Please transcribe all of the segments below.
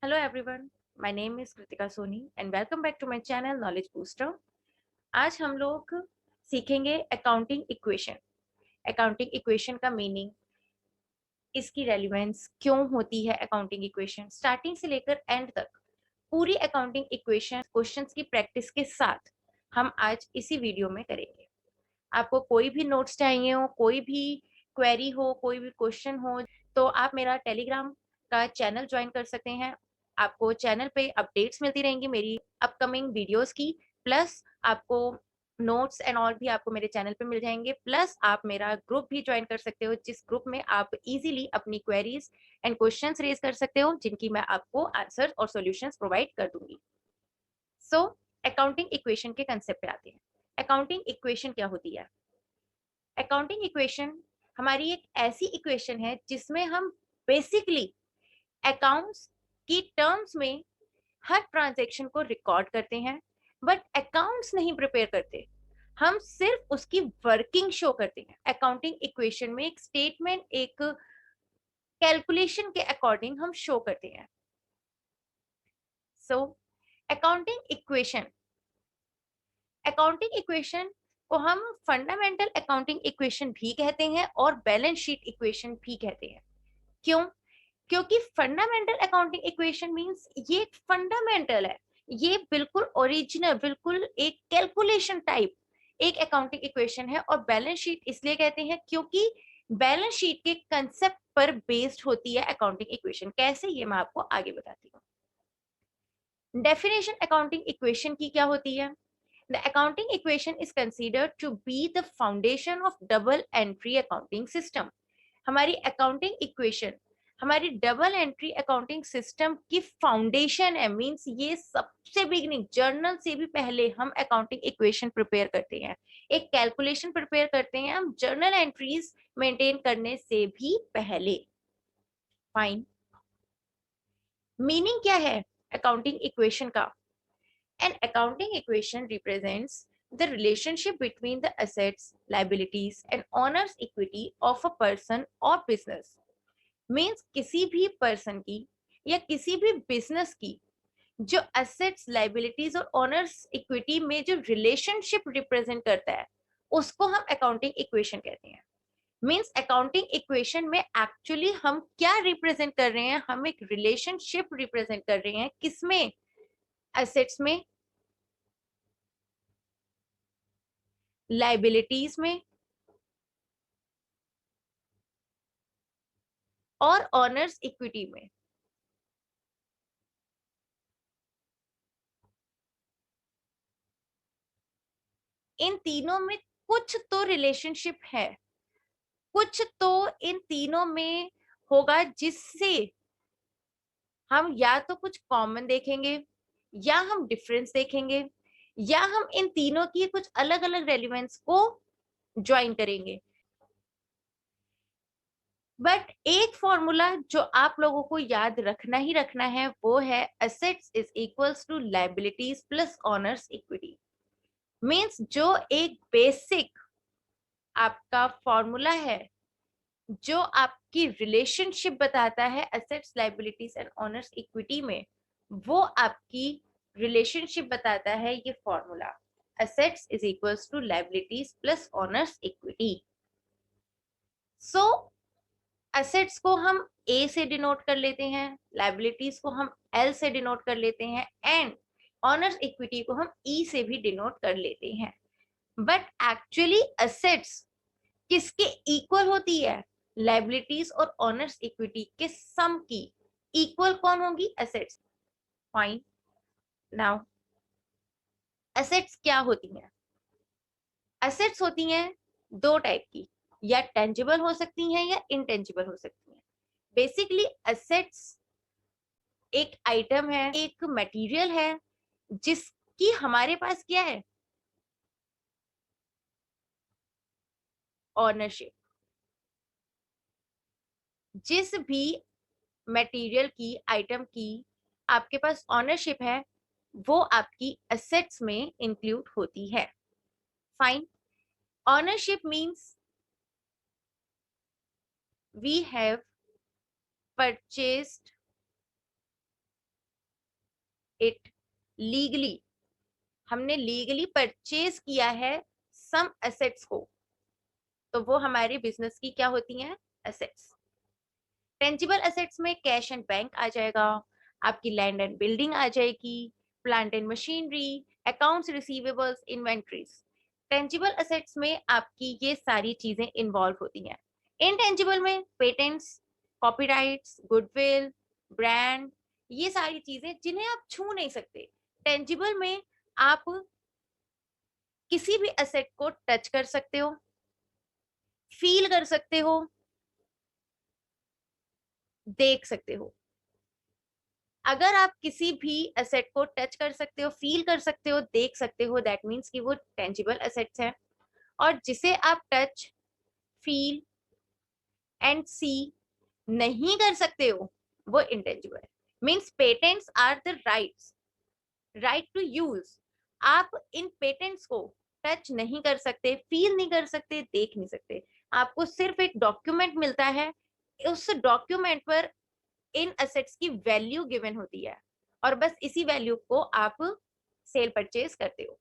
Hello everyone, my name is Kritika Soni and welcome back to my channel Knowledge Booster. आज हम लोग सीखेंगे accounting equation. Accounting equation का meaning, इसकी relevance क्यों होती है अकाउंटिंग इक्वेशन, स्टार्टिंग से लेकर एंड तक पूरी अकाउंटिंग इक्वेशन क्वेश्चंस की प्रैक्टिस के साथ हम आज इसी वीडियो में करेंगे। आपको कोई भी नोट्स चाहिए हो, कोई भी क्वेरी हो, कोई भी क्वेश्चन हो, तो आप मेरा टेलीग्राम का चैनल ज्वाइन कर सकते हैं। आपको चैनल पे अपडेट्स मिलती रहेंगी मेरी अपकमिंग वीडियोस की, प्लस आपको नोट्स एंड ऑल भी आपको मेरे चैनल पे मिल जाएंगे। प्लस आप मेरा ग्रुप भी ज्वाइन कर सकते हो, जिस ग्रुप में आप इजीली अपनी क्वेरीज एंड क्वेश्चंस रेज कर सकते हो, जिनकी मैं आपको आंसर और सॉल्यूशंस प्रोवाइड कर दूंगी। सो अकाउंटिंग इक्वेशन के कंसेप्ट पे आते हैं। अकाउंटिंग इक्वेशन क्या होती है? अकाउंटिंग इक्वेशन हमारी एक ऐसी इक्वेशन है जिसमें हम बेसिकली अकाउंट्स की टर्म्स में हर ट्रांजैक्शन को रिकॉर्ड करते हैं, बट अकाउंट्स नहीं प्रिपेयर करते, हम सिर्फ उसकी वर्किंग शो करते हैं। अकाउंटिंग इक्वेशन में एक स्टेटमेंट, एक कैलकुलेशन के अकॉर्डिंग हम शो करते हैं। So accounting equation accounting equation को हम फंडामेंटल अकाउंटिंग इक्वेशन भी कहते हैं और बैलेंस शीट इक्वेशन भी कहते हैं। क्यों? क्योंकि फंडामेंटल अकाउंटिंग इक्वेशन मींस ये एक फंडामेंटल है, ये बिल्कुल ओरिजिनल, बिल्कुल एक कैलकुलेशन टाइप एक अकाउंटिंग इक्वेशन है। और बैलेंस शीट इसलिए कहते हैं क्योंकि बैलेंस शीट के कंसेप्ट पर बेस्ड होती है अकाउंटिंग इक्वेशन। कैसे, ये मैं आपको आगे बताती हूँ। डेफिनेशन अकाउंटिंग इक्वेशन की क्या होती है? The accounting equation is considered to be the foundation of double entry accounting system. हमारी अकाउंटिंग इक्वेशन हमारी डबल एंट्री अकाउंटिंग सिस्टम की फाउंडेशन है। मींस ये सबसे बिगनिंग, जर्नल से भी पहले हम अकाउंटिंग इक्वेशन प्रिपेयर करते हैं, एक कैलकुलेशन प्रिपेयर करते हैं हम जर्नल एंट्रीज मेंटेन करने से भी पहले। फाइन। मीनिंग क्या है अकाउंटिंग इक्वेशन का? An accounting equation represents the relationship between the assets, liabilities, and owner's equity of a person or business. Means किसी भी person की या किसी भी business की जो assets, liabilities और owners equity में जो relationship represent करता है, उसको हम accounting equation कहते हैं। मीन्स अकाउंटिंग इक्वेशन में एक्चुअली हम क्या रिप्रेजेंट कर रहे हैं? हम एक रिलेशनशिप रिप्रेजेंट कर रहे हैं। किसमें? एसेट्स में, लाइबिलिटीज में और ऑनर्स इक्विटी में। इन तीनों में कुछ तो रिलेशनशिप है, कुछ तो इन तीनों में होगा जिससे हम या तो कुछ कॉमन देखेंगे, या हम डिफरेंस देखेंगे, या हम इन तीनों की कुछ अलग अलग रेलिवेंस को ज्वाइन करेंगे। बट एक फॉर्मूला जो आप लोगों को याद रखना ही रखना है वो है assets is equals to liabilities plus owners equity. Means जो एक बेसिक आपका फॉर्मूला है, जो आपकी रिलेशनशिप बताता है assets, liabilities and owners equity में, वो आपकी रिलेशनशिप बताता है ये formula, assets is equals to liabilities plus owners equity. So assets को हम ए से डिनोट कर लेते हैं, लाइबिलिटीज को हम एल से डिनोट कर लेते हैं, एंड ऑनर्स इक्विटी को हम ई से भी डिनोट कर लेते हैं। बट एक्चुअली एसेट्स किसके इक्वल होती है? लाइबिलिटीज और ऑनर्स इक्विटी के सम की इक्वल कौन होगी? एसेट्स। फाइन। नाउ एसेट्स क्या होती हैं? एसेट्स होती हैं दो टाइप की, या टेंजिबल हो सकती हैं या इनटेंजिबल हो सकती हैं। बेसिकली एसेट्स एक आइटम है, एक मटेरियल है जिसकी हमारे पास क्या है? ऑनरशिप। जिस भी मटेरियल की, आइटम की आपके पास ऑनरशिप है, वो आपकी एसेट्स में इंक्लूड होती है। Fine. Ownership means we have purchased it legally, हमने लीगली परचेज किया है सम एसेट्स को, तो वो हमारी बिजनेस की क्या होती हैं? एसेट्स। टेंजिबल एसेट्स में कैश एंड बैंक आ जाएगा, आपकी लैंड एंड बिल्डिंग आ जाएगी, plant and machinery, accounts receivables, inventories. Tangible assets में आपकी ये सारी चीजें इन्वॉल्व होती हैं। इनटेंजिबल में पेटेंट्स, कॉपीराइट्स, गुडविल, ब्रांड, ये सारी चीजें जिन्हें आप छू नहीं सकते। टेंजिबल में आप किसी भी एसेट को टच कर सकते हो, फील कर सकते हो, देख सकते हो। अगर आप किसी भी एसेट को टच कर सकते हो, फील कर सकते हो, देख सकते हो, दैट मीन्स कि वो टेंजिबल एसेट्स है। और जिसे आप टच, फील एंड सी नहीं कर सकते हो, वो इंटेंजिबल है। Means patents are the rights, right to use. आप इन पेटेंट्स को टच नहीं कर सकते, फील नहीं कर सकते, देख नहीं सकते। आपको सिर्फ एक डॉक्यूमेंट मिलता है, उस डॉक्यूमेंट पर इन एसेट्स की वैल्यू गिवन होती है, और बस इसी वैल्यू को आप सेल परचेज करते हो।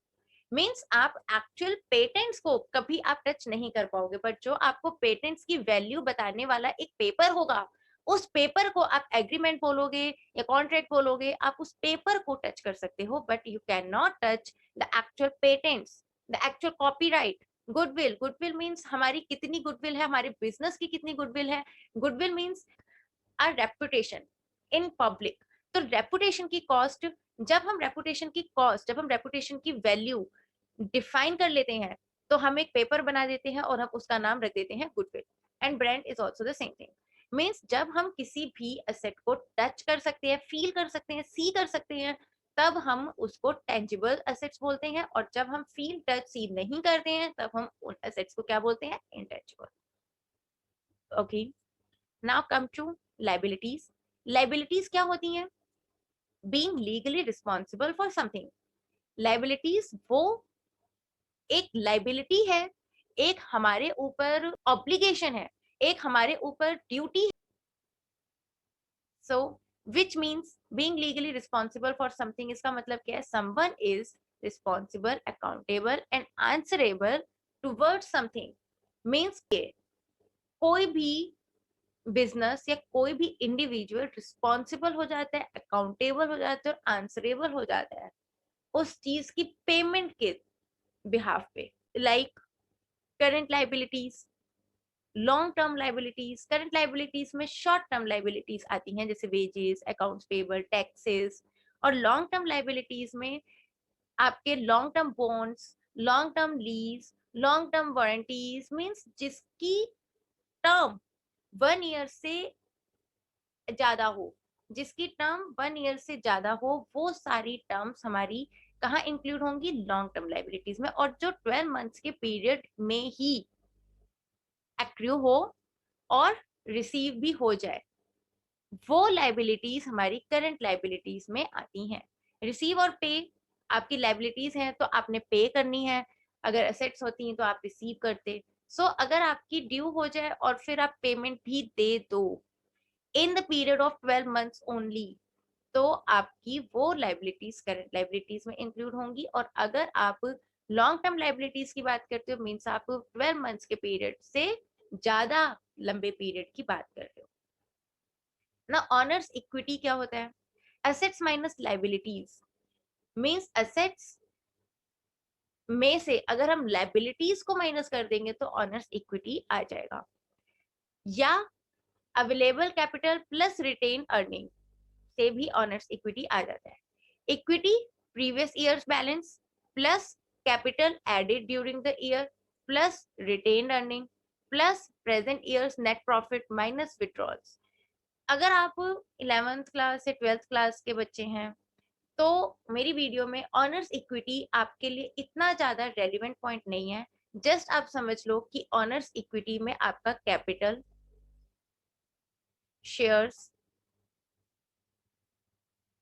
मीन्स आप एक्चुअल पेटेंट्स को कभी आप टच नहीं कर पाओगे, बट जो आपको पेटेंट्स की वैल्यू बताने वाला एक पेपर होगा, उस पेपर को आप एग्रीमेंट बोलोगे या कॉन्ट्रैक्ट बोलोगे, आप उस पेपर को टच कर सकते हो, but you can not touch the actual patents, the actual copyright. Goodwill, goodwill means हमारी कितनी गुडविल है, हमारे बिजनेस की कितनी गुडविल है। Goodwill means our reputation in public. तो रेपुटेशन की कॉस्ट, जब हम रेपुटेशन की वैल्यू डिफाइन कर लेते हैं, तो हम एक पेपर बना देते हैं और हम उसका नाम रख देते हैं goodwill. And brand is also the same thing. Means जब हम किसी भी एसेट को टच कर सकते हैं, फील कर सकते हैं, सी कर सकते हैं, तब हम उसको टेंजिबल एसेट्स बोलते हैं। और जब हम फील, टच, सी नहीं करते हैं, तब हम उन एसेट्स को क्या बोलते हैं? Intangible. Okay, now come to liabilities. Liabilities क्या होती हैं? Being legally responsible for something. Liabilities वो एक लाइबिलिटी है, एक हमारे ऊपर ऑब्लिगेशन है, एक हमारे ऊपर duty. So which means being legally responsible for something, इसका मतलब क्या है? Someone is responsible, accountable and answerable towards something. Means कोई भी बिजनेस या कोई भी इंडिविजुअल रिस्पॉन्सिबल हो जाता है, अकाउंटेबल हो जाता है और आंसरेबल हो जाता है उस चीज की पेमेंट के बिहाफ पे। Like current liabilities, long term liabilities. Current liabilities में शॉर्ट टर्म लाइबिलिटीज आती हैं, जैसे वेजेस, अकाउंट्स पेबल, टैक्सेस। और लॉन्ग टर्म लाइबिलिटीज में आपके long term bonds, long term lease, long term warranties. Means जिसकी टर्म 1 ईयर से ज्यादा हो, जिसकी टर्म 1 ईयर से ज्यादा हो, वो सारी टर्म्स हमारी कहाँ इंक्लूड होंगी? लॉन्ग टर्म लाइबिलिटीज में। और जो 12 मंथ्स के पीरियड में ही एक्रू हो और रिसीव भी हो जाए, वो लाइबिलिटीज हमारी करंट लाइबिलिटीज में आती हैं। रिसीव और पे आपकी लाइबिलिटीज हैं, तो आपने पे करनी है। अगर एसेट्स होती हैं तो आप रिसीव करते। सो अगर आपकी ड्यू हो जाए और फिर आप पेमेंट भी दे दो in the period of 12 months only, तो आपकी वो लाइबिलिटीज करंट लाइबिलिटीज में इंक्लूड होंगी। और अगर आप लॉन्ग टर्म लाइबिलिटीज की बात करते हो, मीन्स आप 12 मंथ्स के पीरियड से ज्यादा लंबे पीरियड की बात कर रहे हो ना। ऑनर्स इक्विटी क्या होता है? Assets minus liabilities. Means assets में से अगर हम लाइबिलिटीज को माइनस कर देंगे तो ऑनर्स इक्विटी आ जाएगा। या available capital plus retain earning से भी ऑनर्स इक्विटी आ जाता है। Equity previous years balance plus capital added during the year plus retain earning plus present years net profit minus withdrawals. अगर आप 11th क्लास से 12th क्लास के बच्चे हैं, तो मेरी वीडियो में ऑनर्स इक्विटी आपके लिए इतना ज्यादा रेलिवेंट पॉइंट नहीं है। जस्ट आप समझ लो कि ऑनर्स इक्विटी में आपका कैपिटल, शेयर्स,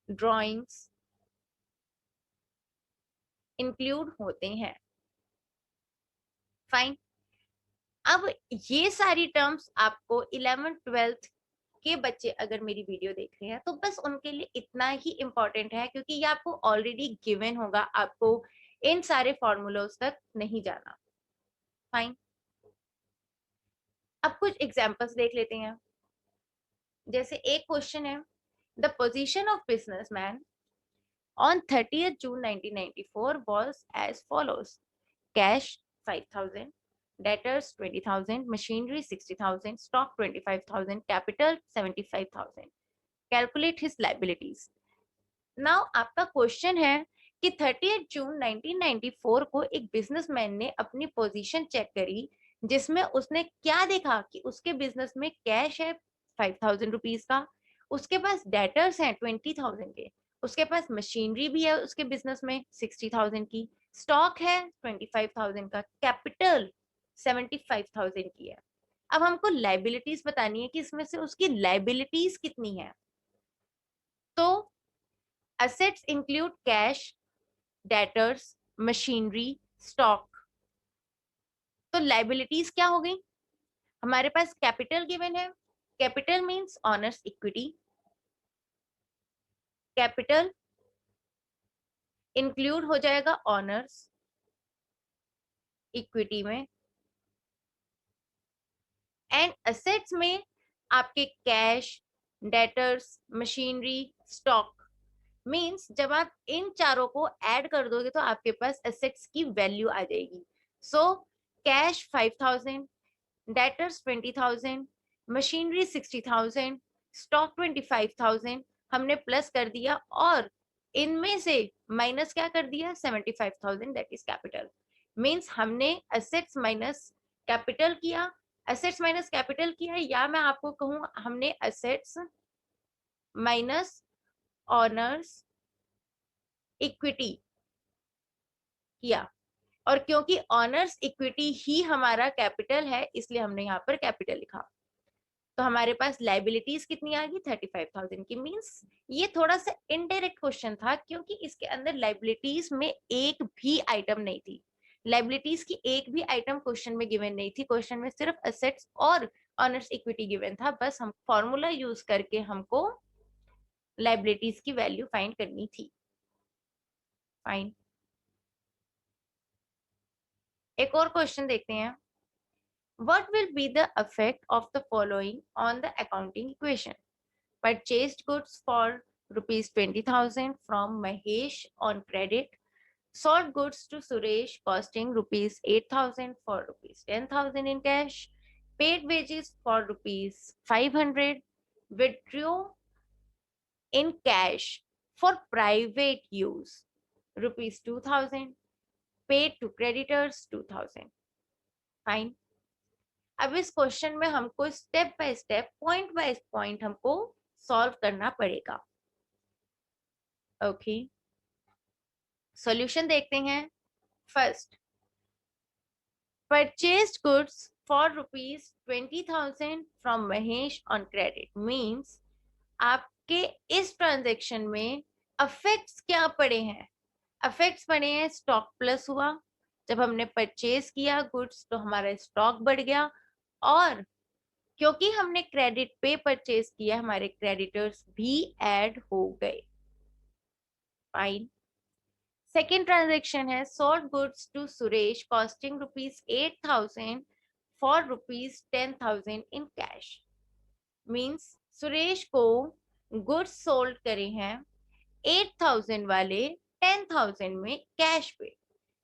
ड्रॉइंग्स इंक्लूड होते हैं। फाइन। अब ये सारी टर्म्स आपको 11th 12th आपके बच्चे अगर मेरी वीडियो देख रहे हैं तो बस उनके लिए इतना ही इम्पोर्टेंट है, क्योंकि ये आपको ऑलरेडी गिवन होगा, आपको इन सारे फॉर्मूलोज तक नहीं जाना। फाइन, अब कुछ एग्जांपल्स देख लेते हैं। जैसे एक क्वेश्चन है, the position of businessman on 30th June 1994 was as follows: cash 5,000, debtors 20,000, machinery 60,000, stock 25,000, capital 75,000. Calculate his liabilities. Now आपका क्वेश्चन है कि 30th जून 1994 को एक बिजनेसमैन ने अपनी पोजीशन चेक करी, जिसमें उसने क्या देखा कि उसके बिजनेस में कैश है 5,000 रुपीज का, उसके पास डेटर्स हैं 20,000 के, उसके पास मशीनरी भी है उसके बिजनेस में 60,000 की, स्टॉक है 25,000 का, कैपिटल 75,000 की है। अब हमको लाइबिलिटीज बतानी है कि इसमें से उसकी लाइबिलिटीज कितनी है। तो assets include cash, debtors, machinery, stock. तो लाइबिलिटीज क्या हो गई? हमारे पास कैपिटल गिवन है, capital means honours equity, capital include हो जाएगा ऑनर्स इक्विटी में, एंड असेट्स में आपके cash, debtors, machinery, stock. Means जब आप इन चारों को ऐड कर दोगे तो आपके पास एसेट्स की वैल्यू आ जाएगी। So cash 5,000, debtors 20,000, machinery 60,000, stock 25,000 हमने प्लस कर दिया, और इनमें से माइनस क्या कर दिया 75,000, दैट इज कैपिटल। मींस हमने एसेट्स माइनस कैपिटल किया, एसेट्स माइनस कैपिटल किया, या मैं आपको कहूं हमने एसेट्स माइनस ऑनर्स इक्विटी किया। और क्योंकि ऑनर्स इक्विटी ही हमारा कैपिटल है, इसलिए हमने यहाँ पर कैपिटल लिखा। तो हमारे पास लाइबिलिटीज कितनी आ गई 35,000 की। मींस ये थोड़ा सा इनडायरेक्ट क्वेश्चन था, क्योंकि इसके अंदर लाइबिलिटीज में एक भी आइटम नहीं थी। लाइबिलिटीज की एक भी आइटम क्वेश्चन में गिवन नहीं थी, क्वेश्चन में सिर्फ असेट्स और ऑनर्स इक्विटी गिवन था। बस हम फॉर्मूला यूज करके हमको लाइबिलिटीज की वैल्यू फाइंड करनी थी। फाइन, एक और क्वेश्चन देखते हैं। What will be the effect of the following on the accounting equation? Purchased goods for rupees 20,000 from Mahesh on credit, sold goods to Suresh costing rupees 8,000 for rupees 10,000 in cash, paid wages for rupees 500, withdrew in cash for private use rupees 2,000, paid to creditors 2,000. Fine. अब इस question में हमको step by step, point by point हमको solve करना पड़ेगा। Okay, solution देखते हैं। First, purchased goods for rupees 20,000 from Mahesh on credit means आपके इस ट्रांजेक्शन में अफेक्ट्स क्या पड़े हैं? अफेक्ट्स पड़े हैं, स्टॉक प्लस हुआ, जब हमने परचेज किया गुड्स तो हमारा स्टॉक बढ़ गया, और क्योंकि हमने क्रेडिट पे परचेज किया हमारे क्रेडिटर्स भी ऐड हो गए। फाइन, सेकेंड ट्रांजेक्शन है, sold goods to Suresh costing rupees 8,000 for rupees 10,000 in cash. Means Suresh को गुड्स सोल्ड करे हैं 8,000 वाले 10,000 में कैश पे।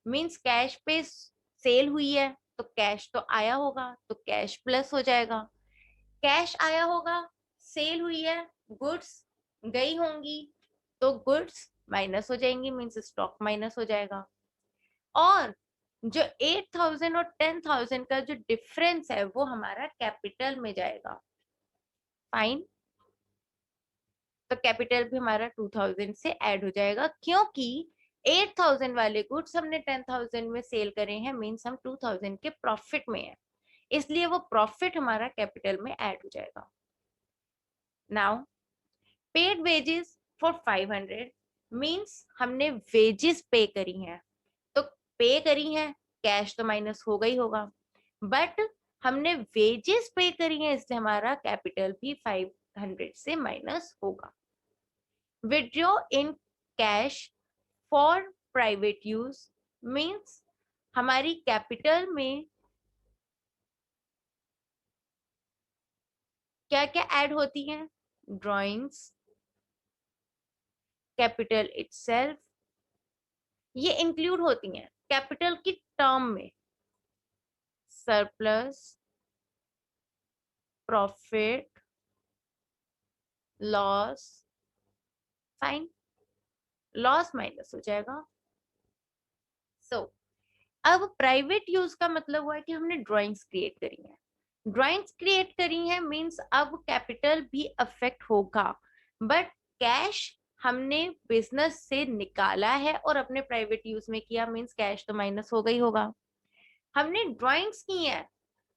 मींस कैश पे सेल हुई है तो कैश तो आया होगा, तो कैश प्लस हो जाएगा। कैश आया होगा, सेल हुई है, गुड्स गई होंगी, तो गुड्स माइनस हो जाएंगी, मींस स्टॉक माइनस हो जाएगा। और जो 8,000 और 10,000 का जो डिफरेंस है वो हमारा कैपिटल में जाएगा। फाइन, तो कैपिटल भी हमारा 2,000 से ऐड हो जाएगा, क्योंकि 8,000 वाले गुड्स हमने 10,000 में सेल करे हैं, मींस हम 2,000 के प्रॉफिट में है, इसलिए वो प्रॉफिट हमारा कैपिटल में ऐड हो जाएगा। Now paid wages for 500 means हमने वेजेस पे करी हैं, तो पे करी हैं, कैश तो माइनस होगा ही होगा, बट हमने वेजेस पे करी हैं, इसलिए हमारा कैपिटल भी 100 से माइनस होगा। Withdraw in cash for private use means हमारी कैपिटल में क्या क्या ऐड होती हैं? ड्राइंग्स, कैपिटल इटसेल्फ, ये इंक्लूड होती हैं कैपिटल की टर्म में। Surplus, profit, loss, fine, loss minus हो जाएगा। सो अब प्राइवेट यूज का मतलब हुआ है कि हमने ड्राइंग्स क्रिएट करी है। ड्राइंग्स क्रिएट करी है मींस अब कैपिटल भी अफेक्ट होगा, बट कैश हमने बिजनेस से निकाला है और अपने प्राइवेट यूज में किया, मींस कैश तो माइनस होगा ही होगा। हमने ड्राइंग्स की है,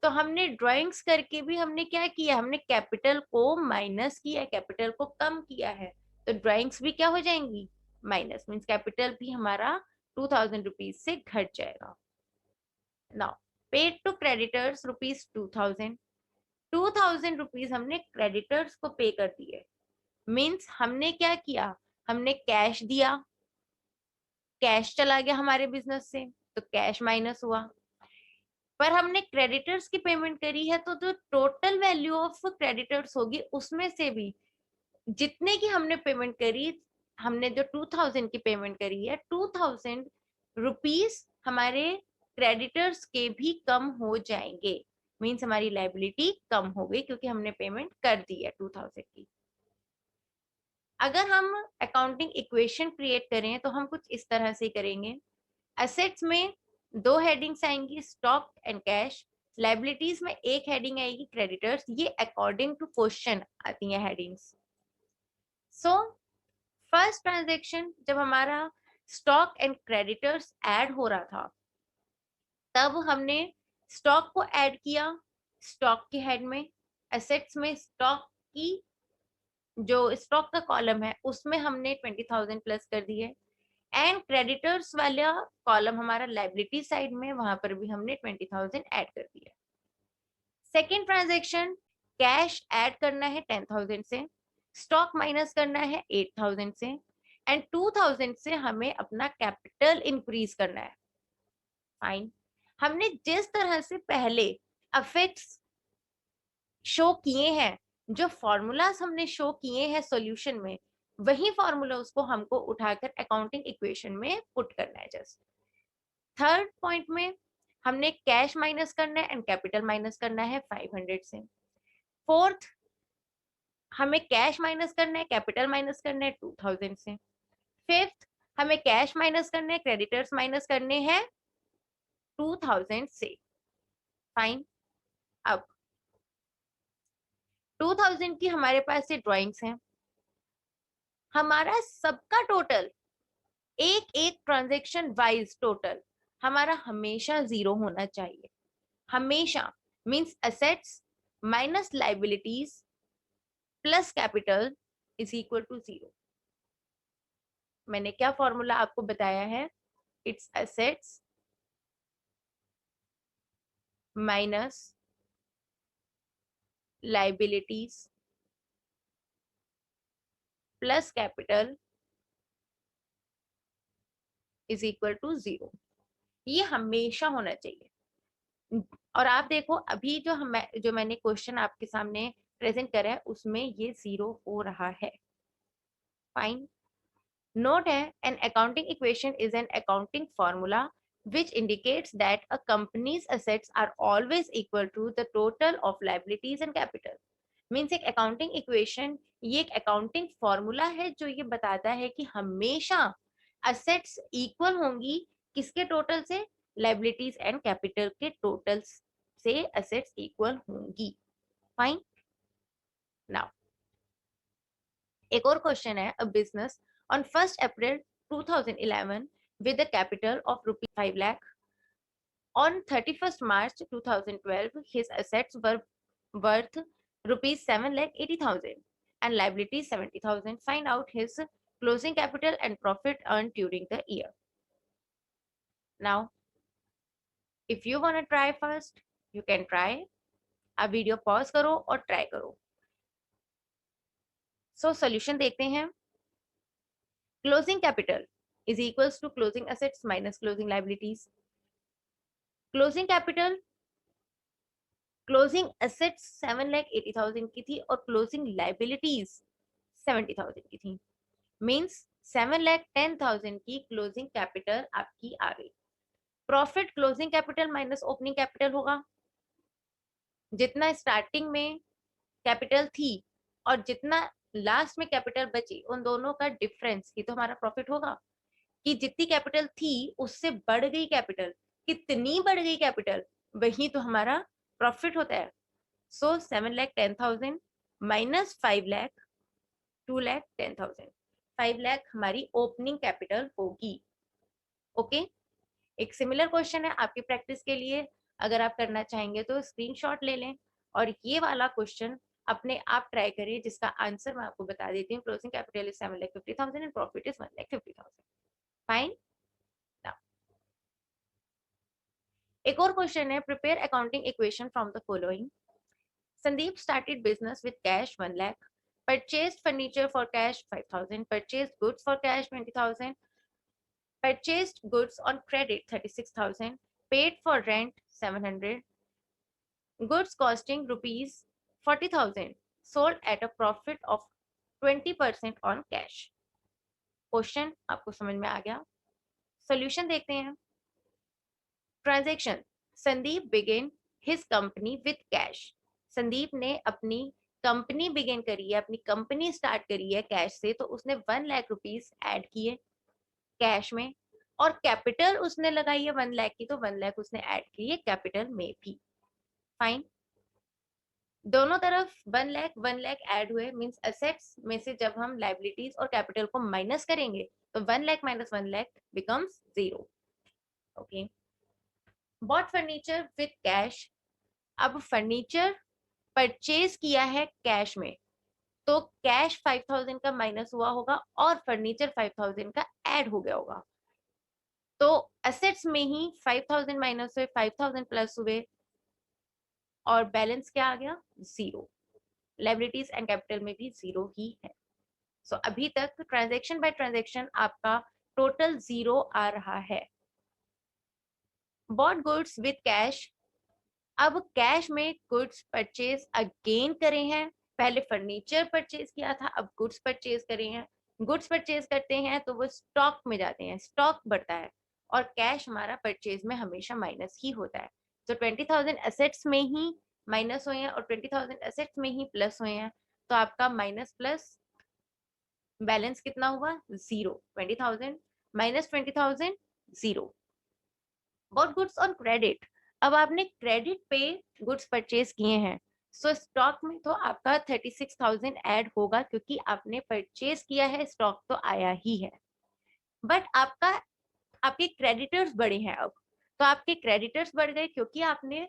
तो हमने ड्राइंग्स करके भी हमने क्या किया, हमने कैपिटल को माइनस किया, कैपिटल को कम किया है, तो ड्राइंग्स भी क्या हो जाएंगी? माइनस, मीन्स कैपिटल भी हमारा 2000 रुपीज से घट जाएगा। Now paid to creditors rupees 2000, 2000 rupees हमने क्रेडिटर्स को पे कर दिए, मीन्स हमने क्या किया, हमने कैश दिया, कैश चला गया हमारे बिजनेस से, तो कैश माइनस हुआ। पर हमने क्रेडिटर्स की पेमेंट करी है, तो जो टोटल वैल्यू ऑफ क्रेडिटर्स होगी उसमें से भी जितने की हमने पेमेंट करी, हमने जो 2000 की पेमेंट करी है, 2000 रुपीज हमारे क्रेडिटर्स के भी कम हो जाएंगे, मीन्स हमारी लाइबिलिटी कम हो गई क्योंकि हमने पेमेंट कर दी है 2000 की। अगर हम अकाउंटिंग इक्वेशन क्रिएट करें तो हम कुछ इस तरह से करेंगे। एसेट्स में दो हेडिंग्स आएंगी, स्टॉक एंड कैश। लाइबिलिटीज में एक हेडिंग आएगी, क्रेडिटर्स। ये अकॉर्डिंग टू क्वेश्चन आती हैं हेडिंग्स। सो फर्स्ट ट्रांजेक्शन जब हमारा स्टॉक एंड क्रेडिटर्स ऐड हो रहा था, तब हमने स्टॉक को ऐड किया स्टॉक के हेड में। एसेट्स में स्टॉक की जो स्टॉक का कॉलम है उसमें हमने 20,000 प्लस कर दिए, एंड क्रेडिटर्स वाला कॉलम हमारा लाइबिलिटी साइड में, वहां पर भी हमने 20,000 ऐड कर दिया। सेकेंड ट्रांजेक्शन, कैश ऐड करना है 10,000 से, स्टॉक माइनस करना है 8,000 से, एंड 2,000 से हमें अपना कैपिटल इंक्रीज करना है। फाइन, हमने जिस तरह से पहले अफेक्ट्स शो किए हैं, जो फॉर्मूलाज हमने शो किए हैं सॉल्यूशन में, वही फॉर्मूला उसको हमको उठाकर अकाउंटिंग इक्वेशन में पुट करना है। जस्ट थर्ड पॉइंट में हमने कैश माइनस करना है एंड कैपिटल माइनस करना है 500 से। फोर्थ, हमें कैश माइनस करना है, कैपिटल माइनस करना है 2000 से। फिफ्थ, हमें कैश माइनस करना है, क्रेडिटर्स माइनस करने हैं 2000 से। फाइन, अब 2000 की हमारे पास से ड्राइंग्स हैं, हमारा सबका टोटल एक एक ट्रांजेक्शन वाइज टोटल हमारा हमेशा जीरो होना चाहिए। हमेशा, means assets minus liabilities plus capital is equal to zero. मैंने क्या फॉर्मूला आपको बताया है? It's assets minus liabilities plus capital is equal to zero. ये हमेशा होना चाहिए। और आप देखो अभी जो मैंने क्वेश्चन आपके सामने प्रेजेंट करा है उसमें ये जीरो हो रहा है। फाइन, नोट है, an accounting equation is an accounting formula which indicates that a company's assets are always equal to the total of liabilities and capital। Means एक अकाउंटिंग इक्वेशन, ये एक अकाउंटिंग फॉर्मूला है जो ये बताता है कि हमेशा असेट्स इक्वल होंगी किसके टोटल से? लाइबिलिटीज एंड कैपिटल के टोटल से असेट्स इक्वल होंगी। फाइन, नाउ एक और क्वेश्चन है, a business on 1st April 2011 with a capital of rupees 5 lakh, on 31st March 2012 his assets were worth rupees 7 lakh 80,000 and liabilities 70,000. Find out his closing capital and profit earned during the year. Now if you want to try first, you can try। आप video pause करो और try करो। So solution देखते हैं। Closing capital is equals to closing assets minus closing liabilities. Closing capital, closing assets 7,80,000 की थी और closing liabilities 70,000 की थी, मीन्स 7,10,000 की क्लोजिंग कैपिटल आपकी आ गई। Profit closing capital minus opening capital होगा। जितना स्टार्टिंग में कैपिटल थी और जितना लास्ट में कैपिटल बची, उन दोनों का डिफरेंस ही तो हमारा प्रॉफिट होगा। कि जितनी कैपिटल थी उससे बढ़ गई कैपिटल, कितनी बढ़ गई कैपिटल, वही तो हमारा प्रॉफिट होता है। सो 7,10,000 माइनस 5,00,000, 2,10,000, 5,00,000 हमारी ओपनिंग कैपिटल होगी। ओके, एक सिमिलर क्वेश्चन है आपकी प्रैक्टिस के लिए, अगर आप करना चाहेंगे तो स्क्रीनशॉट ले लें और ये वाला क्वेश्चन अपने आप ट्राई करिए, जिसका आंसर मैं आपको बता देती हूँ। Closing capital is 7,50,000 and profit is 1,50,000। Fine. एक और क्वेश्चन है, prepare accounting equation from the following. Sandeep started business with cash 1,00,000, purchased furniture for cash 5,000, purchased goods for cash 20,000, purchased goods on credit 36,000, paid for rent 700, goods costing rupees 40,000, sold at a profit of 20% on cash। Question आपको समझ में आ गया। Solution देखते हैं। Transaction, Sandeep begin his company with cash. Sandeep ने अपनी company begin करी है, अपनी कंपनी स्टार्ट करी है कैश से, तो उसने 1,00,000 रुपीज ऐड किए कैश में, और कैपिटल उसने लगाई है 1,00,000 की, तो 1,00,000 उसने ऐड की है कैपिटल में भी। फाइन। दोनों तरफ 1,00,000 ऐड हुए, मींस एसेट्स में से जब हम लाइबिलिटीज और कैपिटल को माइनस करेंगे तो 1,00,000 minus 1,00,000 becomes 0। Okay. Bought furniture with cash. अब फर्नीचर परचेज किया है कैश में, तो कैश 5,000 का माइनस हुआ होगा और फर्नीचर 5,000 का ऐड हो गया होगा। तो एसेट्स में ही 5,000 माइनस हुए, 5,000 प्लस हुए, और बैलेंस क्या आ गया? 0। लाइबिलिटीज एंड कैपिटल में भी 0 ही है। सो अभी तक ट्रांजैक्शन बाय ट्रांजैक्शन आपका टोटल 0 आ रहा है। Bought goods with cash. अब कैश में गुड्स परचेज अगेन करे हैं, पहले फर्नीचर परचेज किया था, अब गुड्स परचेज करे हैं। गुड्स परचेज करते हैं तो वो स्टॉक में जाते हैं, स्टॉक बढ़ता है, और कैश हमारा परचेज में हमेशा माइनस ही होता है। तो 20,000 एसेट्स में ही माइनस हुए हैं और 20,000 एसेट्स में ही प्लस हुए हैं, तो आपका माइनस प्लस बैलेंस कितना हुआ? 0। 20,000 minus 20,000 0। Bought goods on credit. अब आपने क्रेडिट पे गुड्स परचेज किए हैं, सो स्टॉक में तो आपका 36,000 ऐड होगा, क्योंकि आपने परचेज किया है, स्टॉक तो आया ही है। बट आपके क्रेडिटर्स बढ़े हैं अब, तो आपके क्रेडिटर्स बढ़ गए क्योंकि आपने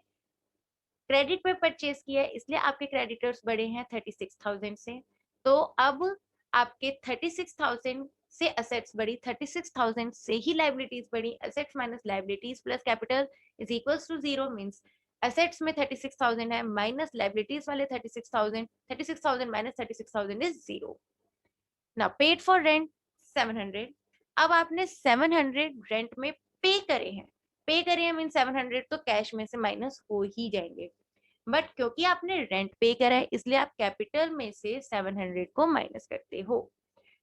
क्रेडिट पे परचेज किया है, इसलिए आपके क्रेडिटर्स बढ़े हैं 36,000 से। तो अब आपके 36,000 से असेट्स बढ़ी, 36,000 से ही लाइबिलिटीज बढ़ी। Assets minus liabilities plus capital is equals to 0, means assets में 36,000 है माइनस लाइबिलिटीज वाले 36,000, 36,000 minus 36,000 is 0। Now paid for rent 700। अब आपने 700 रेंट में पे करे हैं, पे करे हैं मीन 700 तो कैश में से माइनस हो ही जाएंगे, बट क्योंकि आपने रेंट पे करा है इसलिए आप कैपिटल में से 700 को माइनस करते हो।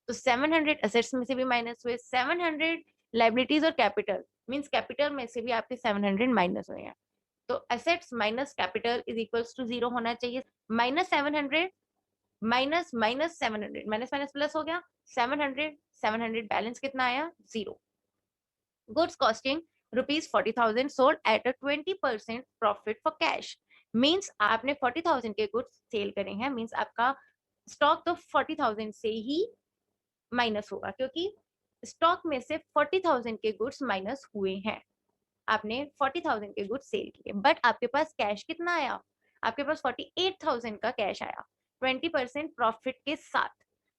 तो 700 असेट्स में से भी माइनस हुए, 700 लाइबिलिटीज और कैपिटल, मींस कैपिटल में से भी आपके 700 माइनस हुए हैं। तो assets minus capital is equals to 0 होना चाहिए। Minus 700 minus minus 700, minus minus plus हो गया, 700 700 बैलेंस कितना आया? 0। Goods costing rupees 40,000 sold at a 20% profit for cash. Means आपने 40,000 के गुड्स सेल करे हैं, मींस आपका स्टॉक तो 40,000 से ही माइनस होगा, क्योंकि स्टॉक में से 40,000 के गुड्स माइनस हुए हैं। आपने 40,000 के गुड्स सेल किए, बट आपके पास कैश कितना आया? आपके पास 48,000 का कैश आया 20% प्रॉफिट के साथ।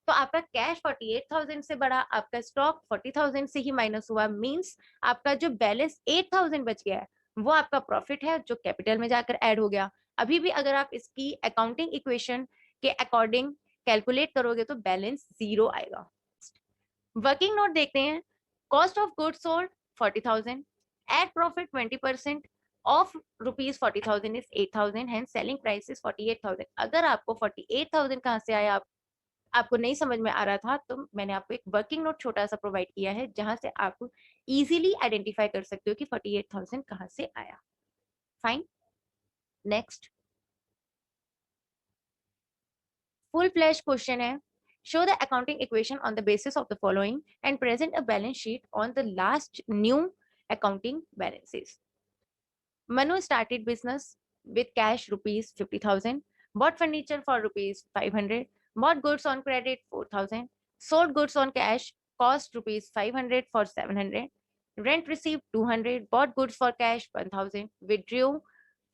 तो आपका कैश 48,000 से बढ़ा, आपका स्टॉक 40,000 से ही माइनस हुआ, मींस आपका जो बैलेंस 8,000 बच गया है वो आपका प्रॉफिट है, जो कैपिटल में जाकर ऐड हो गया। अभी भी अगर आप इसकी अकाउंटिंग इक्वेशन के अकॉर्डिंग कैलकुलेट करोगे तो बैलेंस 0 आएगा। वर्किंग नोट देखते हैं। Cost of goods sold 40,000, at profit 20% of rupees 40,000 is 8,000, hence selling price is 48,000। अगर आपको 48,000 कहाँ से आया, आपको नहीं समझ में आ रहा था, तो मैंने आपको एक वर्किंग नोट छोटा सा प्रोवाइड किया है जहां से आप इजीली आइडेंटिफाई कर सकते हो कि 48,000 कहाँ से आया। Fine, next full flash question है। Show the accounting equation on the basis of the following and present a balance sheet on the last new accounting balances. Manu started business with cash rupees 50,000, bought furniture for rupees 500, bought goods on credit 4,000, sold goods on cash, cost rupees 500 for 700, rent received 200, bought goods for cash 1,000, withdrew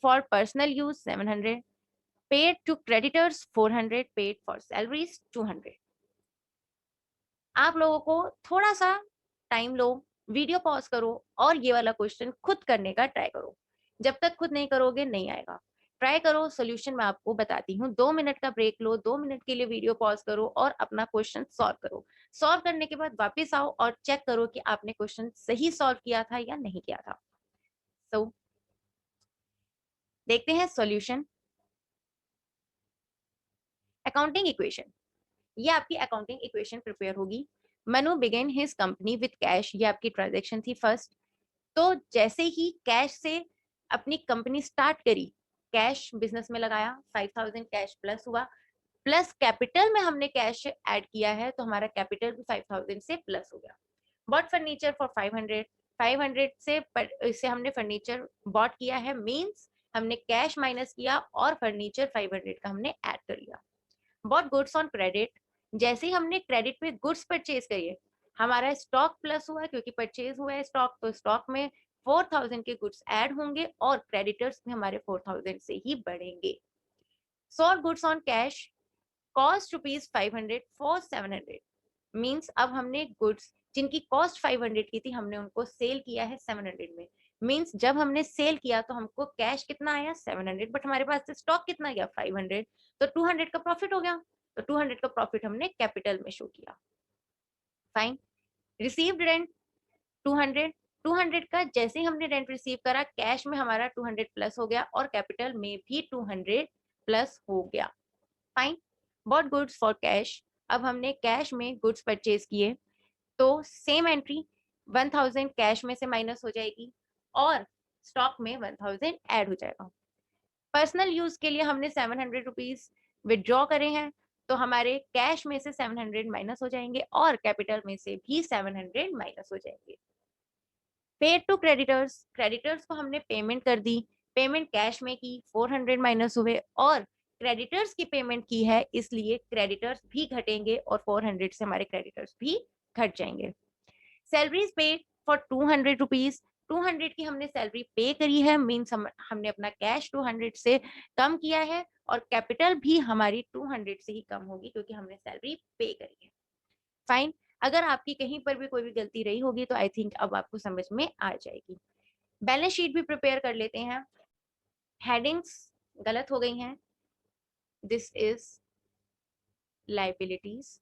for personal use 700, paid to creditors 400, paid for salaries 200. आप लोगों को थोड़ा सा time लो, video pause करो और ये वाला question खुद करने का ट्राई करो। जब तक खुद नहीं करोगे नहीं आएगा। ट्राई करो, सोल्यूशन मैं आपको बताती हूँ। 2 मिनट का ब्रेक लो, 2 मिनट के लिए वीडियो पॉज करो और अपना क्वेश्चन सॉल्व करो। सॉल्व करने के बाद वापस आओ और चेक करो कि आपने क्वेश्चन सही सॉल्व किया था या नहीं किया था। सो देखते हैं सॉल्यूशन। अकाउंटिंग इक्वेशन, ये आपकी अकाउंटिंग इक्वेशन प्रिपेयर होगी। Manu begin his company with cash, ये आपकी ट्रांजेक्शन थी फर्स्ट। तो जैसे ही कैश से अपनी कंपनी स्टार्ट करी, कैश बिजनेस में लगाया, 5,000 कैश प्लस हुआ, प्लस कैपिटल में हमने कैश ऐड किया है तो हमारा कैपिटल भी 5,000 से प्लस हो गया। बॉट फर्नीचर फॉर 500, 500 से हमने फर्नीचर बॉट किया है, मींस हमने कैश माइनस किया और फर्नीचर 500 का हमने ऐड कर लिया। बॉट गुड्स ऑन क्रेडिट, जैसे ही हमने क्रेडिट पे गुड्स परचेज करिए, हमारा स्टॉक प्लस हुआ है क्योंकि परचेज हुआ है स्टॉक, तो स्टॉक में 4,000 के गुड्स ऐड होंगे और क्रेडिटर्स भी हमारे 4,000 से ही बढ़ेंगे। Sold goods on cash, cost rupees 500 for 700, means अब हमने गुड्स जिनकी कॉस्ट 500 की थी हमने उनको सेल किया है 700 में। मींस जब हमने सेल किया तो हमको कैश कितना आया 700, बट हमारे पास से स्टॉक कितना गया 500, तो 200 का प्रॉफिट हो गया। तो 200 का प्रॉफिट हमने कैपिटल में शो किया। फाइन, रिसीव्ड रेंट 200, 200 का जैसे ही हमने रेंट रिसीव करा, कैश में हमारा 200 प्लस हो गया और कैपिटल में भी 200 प्लस हो गया। Fine, bought goods for cash, अब हमने कैश में गुड्स परचेज किए तो सेम एंट्री 1,000 कैश में से माइनस हो जाएगी और स्टॉक में 1,000 ऐड हो जाएगा। पर्सनल यूज के लिए हमने 700 रुपीज विदड्रॉ करे हैं तो हमारे कैश में से 700 माइनस हो जाएंगे और कैपिटल में से भी 700 माइनस हो जाएंगे। पेड टू क्रेडिटर्स, क्रेडिटर्स को हमने पेमेंट कर दी, पेमेंट कैश में की, 400 माइनस हुए और क्रेडिटर्स की पेमेंट की है इसलिए क्रेडिटर्स भी घटेंगे और 400 से हमारे क्रेडिटर्स भी घट जाएंगे। सैलरीज पेड फॉर 200 रुपीज, 200 की हमने सैलरी पे करी है, मीन्स हमने अपना कैश 200 से कम किया है और कैपिटल भी हमारी 200 से ही कम होगी क्योंकि हमने सैलरी पे करी है। फाइन, अगर आपकी कहीं पर भी कोई भी गलती रही होगी तो आई थिंक अब आपको समझ में आ जाएगी। बैलेंस शीट भी प्रिपेयर कर लेते हैं। हेडिंग्स गलत हो गई हैं। This is liabilities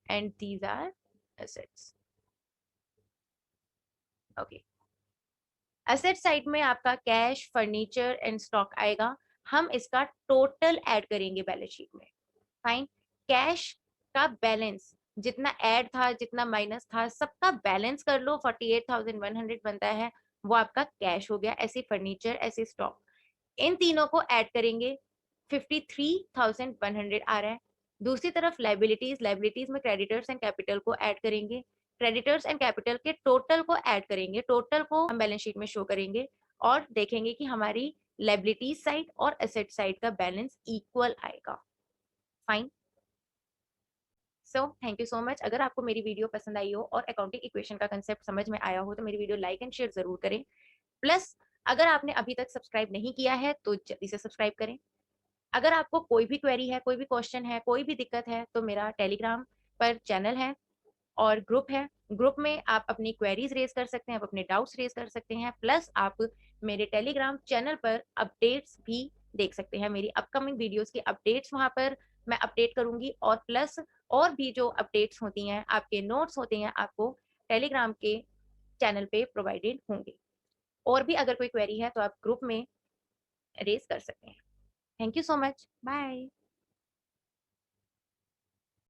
and these are assets. Okay, asset side में आपका कैश, फर्नीचर एंड स्टॉक आएगा, हम इसका टोटल ऐड करेंगे बैलेंस शीट में। फाइन, कैश का बैलेंस जितना ऐड था जितना माइनस था सबका बैलेंस कर लो, 48,100 बनता है, वो आपका कैश हो गया। ऐसे फर्नीचर, ऐसे स्टॉक, इन तीनों को ऐड करेंगे, 53,100 आ रहा है। दूसरी तरफ लाइबिलिटीज, लाइबिलिटीज में क्रेडिटर्स एंड कैपिटल को ऐड करेंगे, क्रेडिटर्स एंड कैपिटल के टोटल को ऐड करेंगे, टोटल को हम बैलेंस शीट में शो करेंगे और देखेंगे कि हमारी लाइबिलिटीज साइड और एसेट साइड का बैलेंस इक्वल आएगा। Fine, so thank you so much. अगर आपको मेरी वीडियो पसंद आई हो और अकाउंटिंग इक्वेशन का कंसेप्ट समझ में आया हो तो मेरी वीडियो लाइक एंड शेयर जरूर करें। प्लस अगर आपने अभी तक सब्सक्राइब नहीं किया है तो जल्दी से सब्सक्राइब करें। अगर आपको कोई भी क्वेरी है, कोई भी क्वेश्चन है, कोई भी दिक्कत है तो मेरा टेलीग्राम पर चैनल है और ग्रुप है। ग्रुप में आप अपनी क्वेरीज रेज कर सकते हैं, आप अपने डाउट्स रेज कर सकते हैं, प्लस आप मेरे टेलीग्राम चैनल पर अपडेट्स भी देख सकते हैं। मेरी अपकमिंग वीडियोस की अपडेट्स वहाँ पर मैं अपडेट करूँगी, और प्लस और भी जो अपडेट्स होती हैं, आपके नोट्स होते हैं, आपको टेलीग्राम के चैनल पे प्रोवाइडेड होंगे। और भी अगर कोई क्वेरी है तो आप ग्रुप में रेज़ कर सकते हैं। Thank you so much. Bye.